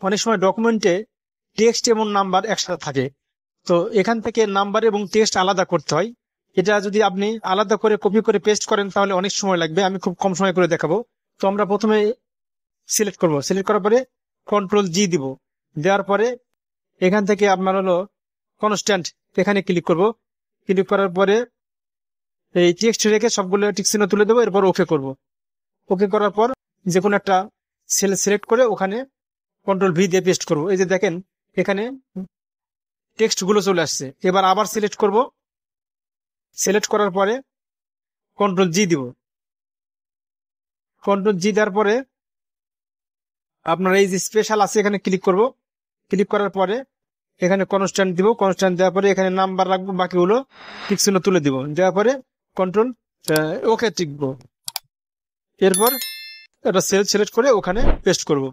অনেক সময় ডকুমেন্টে টেক্সট এবং নাম্বার একসাথে থাকে, তো এখান থেকে নাম্বার এবং টেক্সট আলাদা করতে হয়। এটা যদি আপনি আলাদা করে কপি করে পেস্ট করেন তাহলে অনেক সময় লাগবে, আমি খুব কম সময় করে দেখাবো। তো আমরা প্রথমে সিলেক্ট করব, সিলেক্ট করার পরে Ctrl+G দিব। দেওয়ার পরে এখান থেকে আপনার হলো কনস্ট্যান্ট, এখানে ক্লিক করব। ক্লিক করার পরে এই টেক্সট রেখে সবগুলো টিক চিহ্ন তুলে দেবো, এরপর ওকে করব। ওকে করার পর যে কোনো একটা সেল সিলেক্ট করে ওখানে Ctrl+V দিয়ে পেস্ট করব। এই যে দেখেন এখানে টেক্সট গুলো চলে আসছে। এবার আবার সিলেক্ট করব, সিলেক্ট করার পরে Ctrl+G দিব। Ctrl+G দেওয়ার পরে আপনার এই যে স্পেশাল আছে এখানে ক্লিক করব। ক্লিক করার পরে এখানে কনস্ট্যান্ট দিব। কনস্ট্যান্ট দেওয়ার পরে এখানে নাম্বার রাখবো, বাকিগুলো টিক চিহ্ন তুলে দিব। দেওয়ার পরে কন্ট্রোল ওকে টিকবো। এরপর একটা সেল সিলেক্ট করে ওখানে পেস্ট করব।